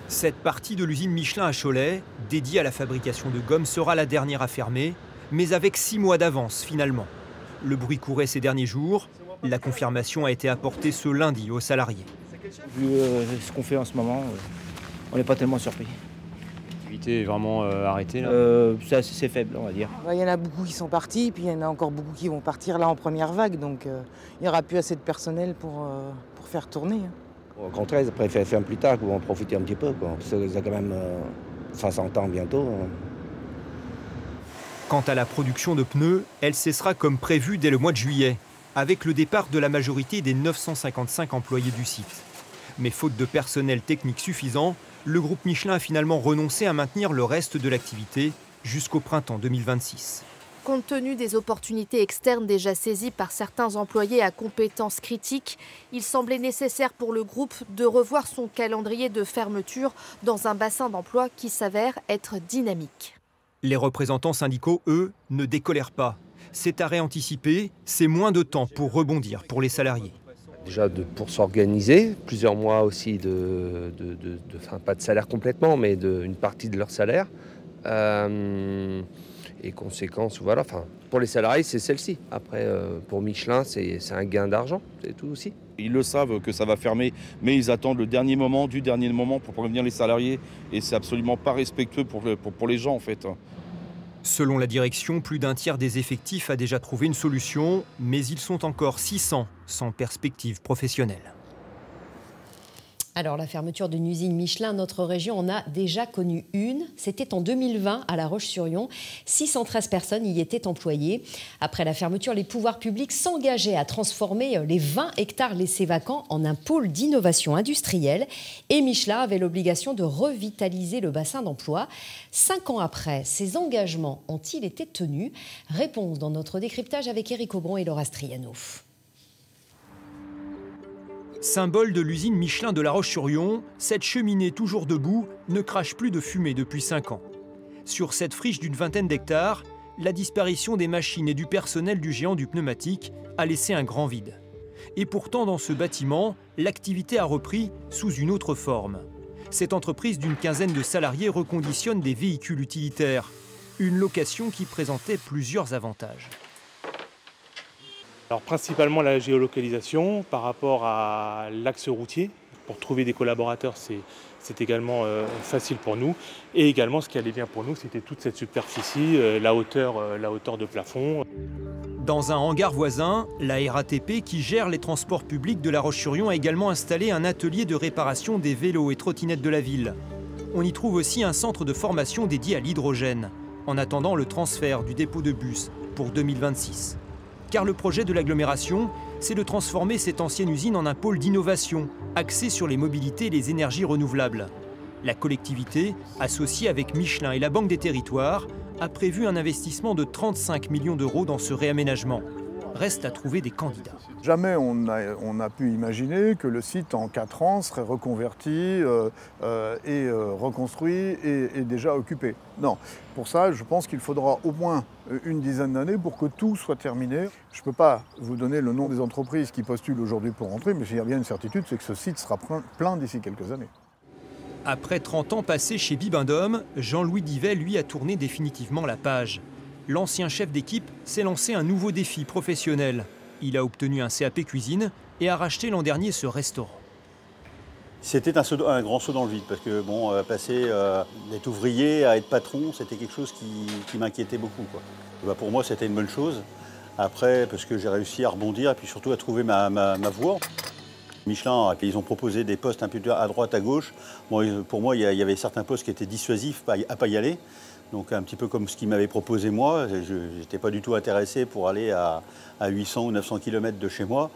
Cette partie de l'usine Michelin à Cholet, dédiée à la fabrication de gomme, sera la dernière à fermer, mais avec 6 mois d'avance finalement. Le bruit courait ces derniers jours. La confirmation a été apportée ce lundi aux salariés. Vu ce qu'on fait en ce moment, on n'est pas tellement surpris. L'activité est vraiment arrêtée là. C'est faible, on va dire. Il y en a beaucoup qui sont partis, puis il y en a encore beaucoup qui vont partir là en première vague, donc il n'y aura plus assez de personnel pour faire tourner. Au contraire, ils préfèrent faire plus tard pour en profiter un petit peu, quoi. Parce que ça quand même 60 ans bientôt. Quant à la production de pneus, elle cessera comme prévu dès le mois de juillet, avec le départ de la majorité des 955 employés du site. Mais faute de personnel technique suffisant, le groupe Michelin a finalement renoncé à maintenir le reste de l'activité jusqu'au printemps 2026. Compte tenu des opportunités externes déjà saisies par certains employés à compétences critiques, il semblait nécessaire pour le groupe de revoir son calendrier de fermeture dans un bassin d'emploi qui s'avère être dynamique. Les représentants syndicaux, eux, ne décolèrent pas. Cet arrêt anticipé, c'est moins de temps pour rebondir pour les salariés. Déjà pour s'organiser, plusieurs mois aussi pas de salaire complètement, mais une partie de leur salaire. Et conséquence, voilà, pour les salariés, c'est celle-ci. Après, pour Michelin, c'est un gain d'argent, c'est tout aussi. Ils le savent que ça va fermer, mais ils attendent le dernier moment pour prévenir les salariés. Et c'est absolument pas respectueux pour les gens, en fait. Selon la direction, plus d'un tiers des effectifs a déjà trouvé une solution, mais ils sont encore 600 sans perspective professionnelle. Alors, la fermeture d'une usine Michelin, notre région en a déjà connu une. C'était en 2020 à La Roche-sur-Yon. 613 personnes y étaient employées. Après la fermeture, les pouvoirs publics s'engageaient à transformer les 20 hectares laissés vacants en un pôle d'innovation industrielle. Et Michelin avait l'obligation de revitaliser le bassin d'emploi. 5 ans après, ces engagements ont-ils été tenus? Réponse dans notre décryptage avec Éric Aubron et Laura Striano. Symbole de l'usine Michelin de La Roche-sur-Yon, cette cheminée toujours debout ne crache plus de fumée depuis 5 ans. Sur cette friche d'une vingtaine d'hectares, la disparition des machines et du personnel du géant du pneumatique a laissé un grand vide. Et pourtant, dans ce bâtiment, l'activité a repris sous une autre forme. Cette entreprise d'une quinzaine de salariés reconditionne des véhicules utilitaires, une location qui présentait plusieurs avantages. Alors principalement la géolocalisation par rapport à l'axe routier. Pour trouver des collaborateurs, c'est également facile pour nous. Et également, ce qui allait bien pour nous, c'était toute cette superficie, la hauteur de plafond. Dans un hangar voisin, la RATP, qui gère les transports publics de La Roche-sur-Yon, a également installé un atelier de réparation des vélos et trottinettes de la ville. On y trouve aussi un centre de formation dédié à l'hydrogène, en attendant le transfert du dépôt de bus pour 2026. Car le projet de l'agglomération, c'est de transformer cette ancienne usine en un pôle d'innovation, axé sur les mobilités et les énergies renouvelables. La collectivité, associée avec Michelin et la Banque des Territoires, a prévu un investissement de 35 millions d'euros dans ce réaménagement. Reste à trouver des candidats. Jamais on n'a pu imaginer que le site en 4 ans serait reconverti et reconstruit et déjà occupé. Non, pour ça je pense qu'il faudra au moins une dizaine d'années pour que tout soit terminé. Je ne peux pas vous donner le nom des entreprises qui postulent aujourd'hui pour rentrer, mais il y a bien une certitude, c'est que ce site sera plein d'ici quelques années. Après 30 ans passés chez Bibendum, Jean-Louis Divet, lui, a tourné définitivement la page. L'ancien chef d'équipe s'est lancé un nouveau défi professionnel. Il a obtenu un CAP cuisine et a racheté l'an dernier ce restaurant. C'était un grand saut dans le vide parce que passer d'être ouvrier à être patron, c'était quelque chose qui m'inquiétait beaucoup, quoi. Pour moi, c'était une bonne chose. Après, parce que j'ai réussi à rebondir et puis surtout à trouver ma voie. Michelin, ils ont proposé des postes un peu à droite, à gauche. Bon, pour moi, il y avait certains postes qui étaient dissuasifs à ne pas y aller. Donc un petit peu comme ce qu'ils m'avaient proposé moi, je n'étais pas du tout intéressé pour aller à 800 ou 900 km de chez moi.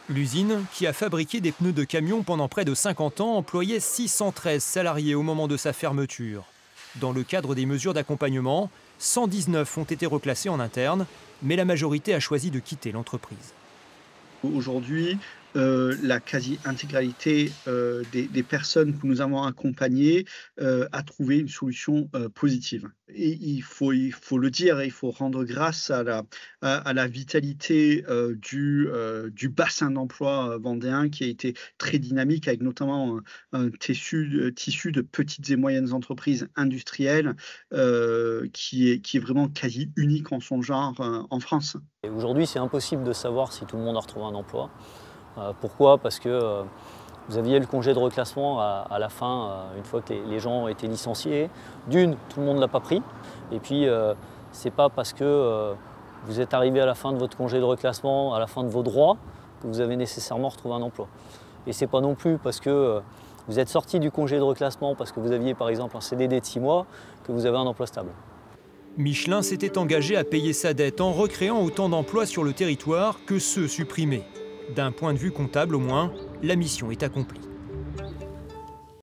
L'usine, qui a fabriqué des pneus de camion pendant près de 50 ans, employait 613 salariés au moment de sa fermeture. Dans le cadre des mesures d'accompagnement, 119 ont été reclassés en interne, mais la majorité a choisi de quitter l'entreprise. Aujourd'hui, la quasi-intégralité des personnes que nous avons accompagnées a trouvé une solution positive. Et il faut le dire, il faut rendre grâce à la vitalité du bassin d'emploi vendéen qui a été très dynamique, avec notamment un tissu de petites et moyennes entreprises industrielles qui est vraiment quasi unique en son genre en France. Aujourd'hui, c'est impossible de savoir si tout le monde a retrouvé un emploi. Pourquoi? Parce que vous aviez le congé de reclassement à la fin, une fois que les gens ont été licenciés. D'une, tout le monde ne l'a pas pris. Et puis, c'est pas parce que vous êtes arrivé à la fin de votre congé de reclassement, à la fin de vos droits, que vous avez nécessairement retrouvé un emploi. Et c'est pas non plus parce que vous êtes sorti du congé de reclassement parce que vous aviez par exemple un CDD de 6 mois que vous avez un emploi stable. Michelin s'était engagé à payer sa dette en recréant autant d'emplois sur le territoire que ceux supprimés. D'un point de vue comptable au moins, la mission est accomplie.